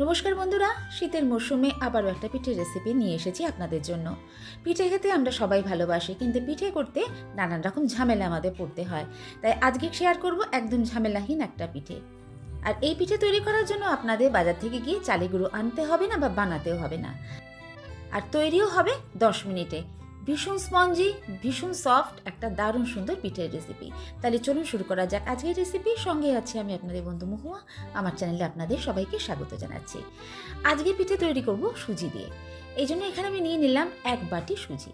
নমস্কার বন্ধুরা, শীতের মরশুমে আবারও একটা পিঠের রেসিপি নিয়ে এসেছি আপনাদের জন্য। পিঠে খেতে আমরা সবাই ভালোবাসি, কিন্তু পিঠে করতে নানান রকম ঝামেলা আমাদের পড়তে হয়। তাই আজকে শেয়ার করব একদম ঝামেলাহীন একটা পিঠে। আর এই পিঠে তৈরি করার জন্য আপনাদের বাজার থেকে গিয়ে চালের গুঁড়ো আনতে হবে না বা বানাতেও হবে না। আর তৈরিও হবে 10 মিনিটে। ভীষণ স্পঞ্জি, ভীষণ সফট একটা দারুণ সুন্দর পিঠের রেসিপি। তাহলে চলুন শুরু করা যাক আজকের রেসিপি। সঙ্গে আছি আমি আপনাদের বন্ধু মহুয়া। আমার চ্যানেলে আপনাদের সবাইকে স্বাগত জানাচ্ছি। আজকে পিঠে তৈরি করব সুজি দিয়ে। এই জন্য এখানে আমি নিয়ে নিলাম 1 বাটি সুজি।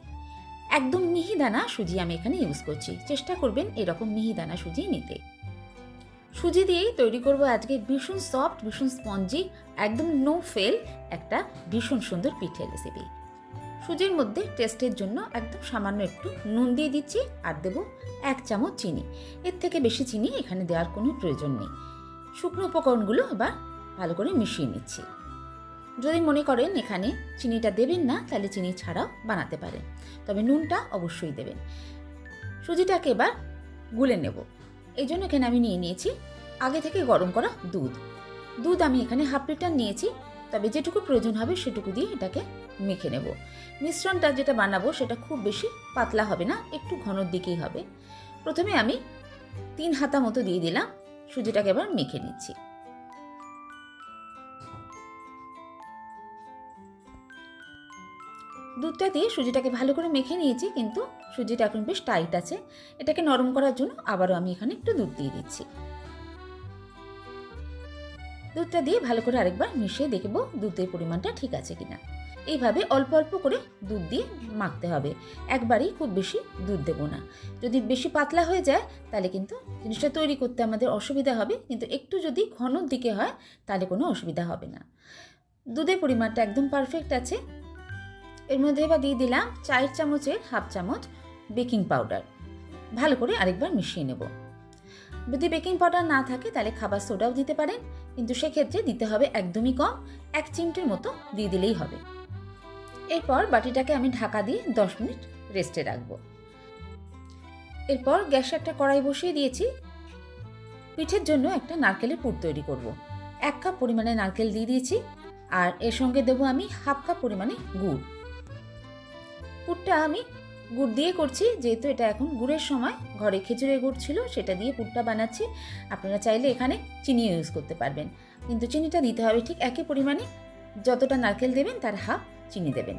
একদম মিহিদানা সুজি আমি এখানে ইউজ করছি। চেষ্টা করবেন এরকম মিহিদানা সুজি নিতে। সুজি দিয়েই তৈরি করব আজকে ভীষণ সফট, ভীষণ স্পঞ্জি, একদম নো ফেল একটা ভীষণ সুন্দর পিঠের রেসিপি। সুজির মধ্যে টেস্টের জন্য একদম সামান্য একটু নুন দিয়ে দিচ্ছি আর দেবো 1 চামচ চিনি। এর থেকে বেশি চিনি এখানে দেওয়ার কোনো প্রয়োজন নেই। শুকনো উপকরণগুলো এবার ভালো করে মিশিয়ে নিচ্ছি। যদি মনে করেন এখানে চিনিটা দেবেন না, তাহলে চিনি ছাড়াও বানাতে পারেন, তবে নুনটা অবশ্যই দেবেন। সুজিটাকে এবার গুলে নেব। এই জন্য এখানে আমি নিয়ে নিয়েছি আগে থেকে গরম করা দুধ আমি এখানে হাফ লিটার নিয়েছি, তবে যেটুকু প্রয়োজন হবে সেটুকু দিয়ে এটাকে মেখে নেব। মিশ্রণটা যেটা বানাবো সেটা খুব বেশি পাতলা হবে না, একটু ঘনর দিকেই হবে। প্রথমে আমি 3 হাতা মতো দিয়ে দিলাম। সুজিটাকে এবার মেখে নিচ্ছি। দুধটা দিয়ে সুজিটাকে ভালো করে মেখে নিয়েছি, কিন্তু সুজিটা এখন বেশ টাইট আছে। এটাকে নরম করার জন্য আবারও আমি এখানে একটু দুধ দিয়ে দিচ্ছি। দুধটা দিয়ে ভালো করে আরেকবার মিশিয়ে দেখব দুধের পরিমাণটা ঠিক আছে কিনা। এইভাবে অল্প অল্প করে দুধ দিয়ে মাখতে হবে, একবারেই খুব বেশি দুধ দেবো না। যদি বেশি পাতলা হয়ে যায় তাহলে কিন্তু জিনিসটা তৈরি করতে আমাদের অসুবিধা হবে, কিন্তু একটু যদি ঘনর দিকে হয় তাহলে কোনো অসুবিধা হবে না। দুধের পরিমাণটা একদম পারফেক্ট আছে। এর মধ্যে এবার দিয়ে দিলাম 4 চামচের হাফ চামচ বেকিং পাউডার। ভালো করে আরেকবার মিশিয়ে নেব। যদি বেকিং পাউডার না থাকে তাহলে খাবার সোডাও দিতে পারেন, কিন্তু সেক্ষেত্রে দিতে হবে একদমই কম, 1 চিমটির মতো দিয়ে দিলেই হবে। এরপর বাটিটাকে আমি ঢাকা দিয়ে 10 মিনিট রেস্টে রাখবো। এরপর গ্যাসে একটা কড়াই বসিয়ে দিয়েছি। পিঠের জন্য একটা নারকেলের পুর তৈরি করব। 1 কাপ পরিমাণে নারকেল দিয়ে দিয়েছি, আর এর সঙ্গে দেবো আমি হাফ কাপ পরিমাণে গুড়। পুরটা আমি গুড় দিয়ে করছি, যেহেতু এটা এখন গুড়ের সময়। ঘরে খেজুরের গুড় ছিল, সেটা দিয়ে পুরটা বানাচ্ছি। আপনারা চাইলে এখানে চিনি ইউজ করতে পারবেন, কিন্তু চিনিটা দিতে হবে ঠিক একই পরিমাণে। যতটা নারকেল দেবেন তার হাফ চিনি দেবেন।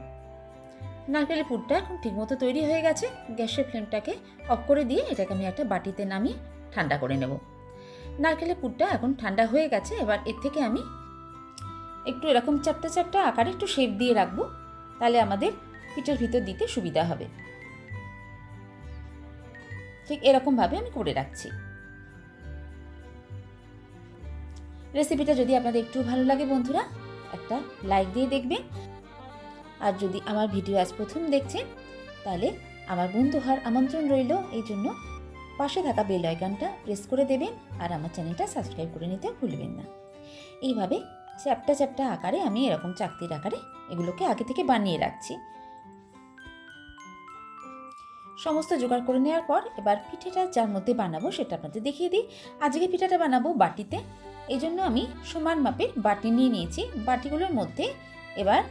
নারকেলের পুরটা এখন ঠিকমতো তৈরি হয়ে গেছে। গ্যাসের ফ্লেমটাকে অফ করে দিয়ে এটাকে আমি একটা বাটিতে নামিয়ে ঠান্ডা করে নেব। নারকেলের পুরটা এখন ঠান্ডা হয়ে গেছে। এবার এর থেকে আমি একটু এরকম চ্যাপ্টা চ্যাপ্টা আকারে একটু শেপ দিয়ে রাখবো, তাহলে আমাদের পিঠের ভিতর দিতে সুবিধা হবে। ঠিক এরকমভাবে আমি করে রাখছি। রেসিপিটা যদি আপনাদের একটু ভালো লাগে বন্ধুরা, একটা লাইক দিয়ে দেখবেন। আর যদি আমার ভিডিও আজ প্রথম দেখছেন তাহলে আমার বন্ধু হওয়ার আমন্ত্রণ রইল। এই জন্য পাশে থাকা বেল আইকনটা প্রেস করে দেবেন, আর আমার চ্যানেলটা সাবস্ক্রাইব করে নিতে ভুলবেন না। এইভাবে চ্যাপ্টা চ্যাপ্টা আকারে আমি এরকম চাকতির আকারে এগুলোকে আগে থেকে বানিয়ে রাখছি। সমস্ত জোগাড় করে নেওয়ার পর এবার পিঠেটা যার মধ্যে বানাবো সেটা আপনাদের দেখিয়ে দিই। আজকে পিঠাটা বানাবো বাটিতে, এই জন্য আমি সমান মাপের বাটি নিয়ে নিয়েছি। বাটিগুলোর মধ্যে এবার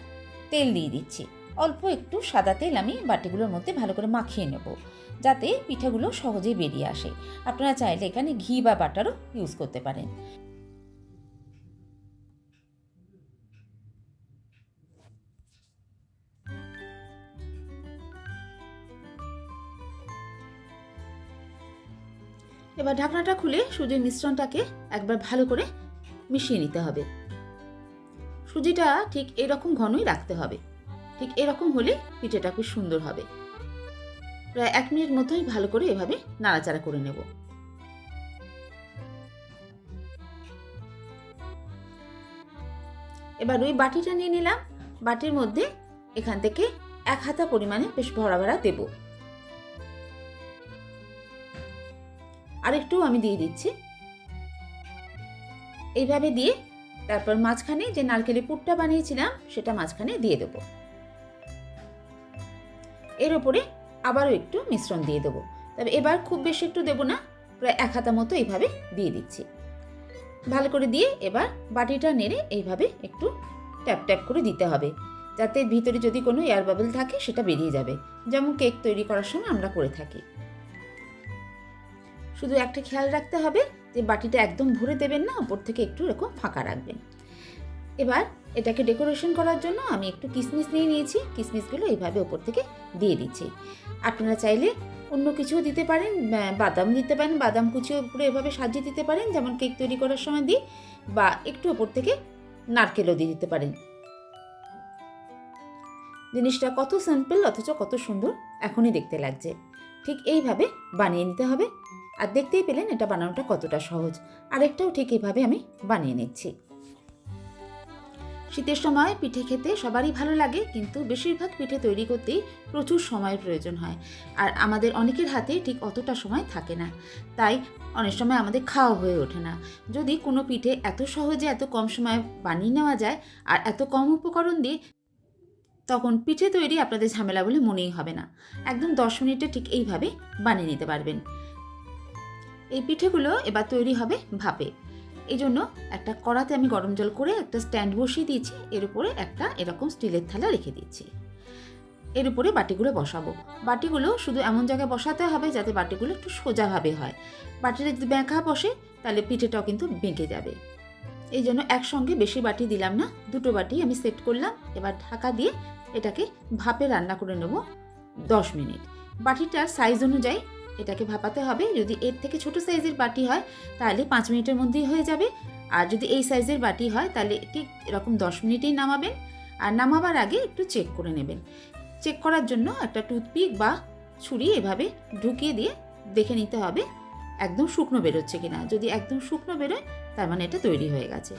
তেল দিয়ে দিচ্ছি। অল্প একটু সাদা তেল আমি বাটিগুলোর মধ্যে ভালো করে মাখিয়ে নেব, যাতে পিঠাগুলো সহজেই বেরিয়ে আসে। আপনারা চাইলে এখানে ঘি বা বাটারও ইউজ করতে পারেন। এবার ঢাকনাটা খুলে সুজির মিশ্রণটাকে একবার ভালো করে মিশিয়ে নিতে হবে। সুজিটা ঠিক এরকম ঘনই রাখতে হবে। ঠিক এরকম হলে পিঠেটা খুব সুন্দর হবে। প্রায় 1 মিনিট মতোই ভালো করে এভাবে নাড়াচাড়া করে নেব। এবার ওই বাটিটা নিয়ে নিলাম। বাটির মধ্যে এখান থেকে 1 হাতা পরিমাণে বেশ ভরা ভরা দেব। আর একটু আমি দিয়ে দিচ্ছি। এইভাবে দিয়ে তারপর মাঝখানে যে নারকেলের পুরটা বানিয়েছিলাম সেটা মাঝখানে দিয়ে দেব। এর উপরে আবারও একটু মিশ্রণ দিয়ে দেবো, তবে এবার খুব বেশি একটু দেবো না, প্রায় 1 হাতা মতো এইভাবে দিয়ে দিচ্ছি। ভালো করে দিয়ে এবার বাটিটা নেড়ে এইভাবে একটু ট্যাপ ট্যাপ করে দিতে হবে, যাতে ভিতরে যদি কোনো এয়ার বাবল থাকে সেটা বেরিয়ে যাবে, যেমন কেক তৈরি করার সময় আমরা করে থাকি। শুধু একটা খেয়াল রাখতে হবে যে বাটিটা একদম ভরে দেবেন না, ওপর থেকে একটু এরকম ফাঁকা রাখবেন। এবার এটাকে ডেকোরেশন করার জন্য আমি একটু কিশমিশ নিয়ে নিয়েছি, কিশমিশগুলো এইভাবে ওপর থেকে দিয়ে দিচ্ছি। আপনারা চাইলে অন্য কিছুও দিতে পারেন, বাদাম দিতে পারেন, বাদাম কুচিও উপরে এভাবে সাজিয়ে দিতে পারেন যেমন কেক তৈরি করার সময় দিই, বা একটু ওপর থেকে নারকেলও দিয়ে দিতে পারেন। জিনিসটা কত সিম্পল অথচ কত সুন্দর এখনই দেখতে লাগছে। ঠিক এইভাবে বানিয়ে নিতে হবে। আর দেখতেই পেলেন এটা বানানোটা কতটা সহজ। আরেকটাও ঠিক এইভাবে আমি বানিয়ে নিচ্ছি। শীতের সময় পিঠে খেতে সবারই ভালো লাগে, কিন্তু বেশিরভাগ পিঠে তৈরি করতেই প্রচুর সময়ের প্রয়োজন হয়, আর আমাদের অনেকের হাতে ঠিক অতটা সময় থাকে না, তাই অনেক সময় আমাদের খাওয়া হয়ে ওঠে না। যদি কোনো পিঠে এত সহজে এত কম সময়ে বানিয়ে নেওয়া যায় আর এত কম উপকরণ দিয়ে, তখন পিঠে তৈরি আপনাদের ঝামেলা বলে মনেই হবে না। একদম 10 মিনিটে ঠিক এইভাবে বানিয়ে নিতে পারবেন। এই পিঠেগুলো এবার তৈরি হবে ভাপে। এই জন্য একটা কড়াতে আমি গরম জল করে একটা স্ট্যান্ড বসিয়ে দিয়েছি, এর উপরে একটা এরকম স্টিলের থালা রেখে দিচ্ছি। এর উপরে বাটিগুলো বসাবো। বাটিগুলো শুধু এমন জায়গায় বসাতে হবে যাতে বাটিগুলো একটু সোজাভাবে হয়। বাটিটা যদি বেঁকা বসে তাহলে পিঠেটাও কিন্তু বেঁকে যাবে। এই জন্য একসঙ্গে বেশি বাটি দিলাম না, 2টো বাটি আমি সেট করলাম। এবার ঢাকা দিয়ে এটাকে ভাপে রান্না করে নেব 10 মিনিট। বাটিটার সাইজ অনুযায়ী এটাকে ভাপাতে হবে। যদি এর থেকে ছোট সাইজের বাটি হয় তাহলে 5 মিনিটের মধ্যেই হয়ে যাবে, আর যদি এই সাইজের বাটি হয় তাহলে ঠিক এরকম 10 মিনিটেই নামাবেন। আর নামাবার আগে একটু চেক করে নেবেন। চেক করার জন্য একটা টুথপিক বা ছুরি এভাবে ঢুকিয়ে দিয়ে দেখে নিতে হবে একদম শুকনো বেরোচ্ছে কিনা। যদি একদম শুকনো বেরোয় তার মানে এটা তৈরি হয়ে গেছে।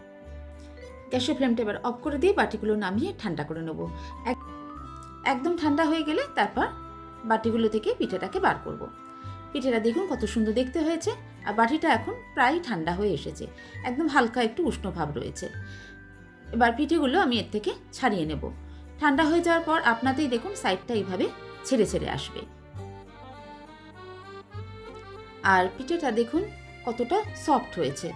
গ্যাসের ফ্লেমটা এবার অফ করে দিয়ে বাটিগুলো নামিয়ে ঠান্ডা করে নেব। একদম ঠান্ডা হয়ে গেলে তারপর বাটিগুলো থেকে পিঠেটাকে বার করব। পিঠেটা দেখুন কত সুন্দর দেখতে হয়েছে, আর বাটিটা এখন প্রায় ঠান্ডা হয়ে এসেছে, একদম হালকা একটু উষ্ণ ভাব রয়েছে। এবার পিঠেগুলো আমি এর থেকে ছাড়িয়ে নেব। ঠান্ডা হয়ে যাওয়ার পর আপনাতেই দেখুন সাইডটা এইভাবে ছেড়ে ছেড়ে আসবে। আর পিঠেটা দেখুন কতটা সফট হয়েছে,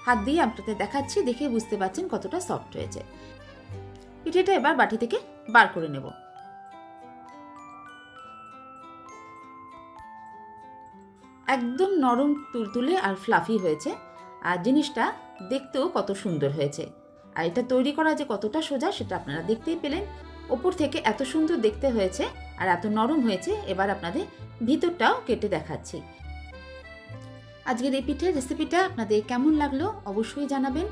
হাত দিয়ে আপনাদের দেখাচ্ছি, দেখে বুঝতে পারছেন কতটা সফট হয়েছে। পিঠেটা এবার বাটি থেকে বার করে নেব। একদম নরম তুলতুলে আর ফ্লাফি হয়েছে, আর জিনিসটা দেখতেও কত সুন্দর হয়েছে। আর এটা তৈরি করা যে কতটা সোজা সেটা আপনারা দেখতেই পেলেন। ওপর থেকে এত সুন্দর দেখতে হয়েছে আর এত নরম হয়েছে। এবার আপনাদের ভিতরটাও কেটে দেখাচ্ছি। আজকের এই পিঠের রেসিপিটা আপনাদের কেমন লাগলো অবশ্যই জানাবেন।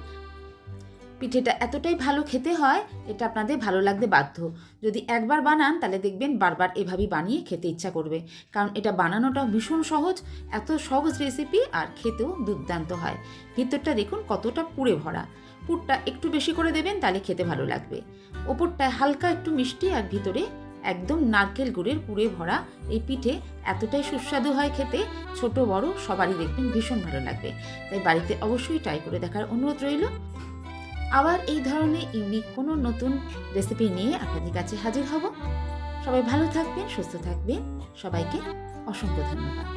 পিঠেটা এতটাই ভালো খেতে হয়, এটা আপনাদের ভালো লাগতে বাধ্য। যদি একবার বানান তাহলে দেখবেন বারবার এভাবেই বানিয়ে খেতে ইচ্ছা করবে, কারণ এটা বানানোটা ভীষণ সহজ। এত সহজ রেসিপি আর খেতেও দুর্দান্ত হয়। ভিতরটা দেখুন কতটা পুরে ভরা। পুরটা একটু বেশি করে দেবেন তাহলে খেতে ভালো লাগবে। ওপরটায় হালকা একটু মিষ্টি আর ভিতরে একদম নারকেল গুড়ের পুরে ভরা এই পিঠে এতটাই সুস্বাদু হয় খেতে, ছোট বড় সবারই দেখবেন ভীষণ ভালো লাগবে। তাই বাড়িতে অবশ্যই ট্রাই করে দেখার অনুরোধ রইল। আবার এই ধরনের ইউনিক কোনো নতুন রেসিপি নিয়ে আপনাদের কাছে হাজির হব। সবাই ভালো থাকবেন, সুস্থ থাকবেন। সবাইকে অসংখ্য ধন্যবাদ।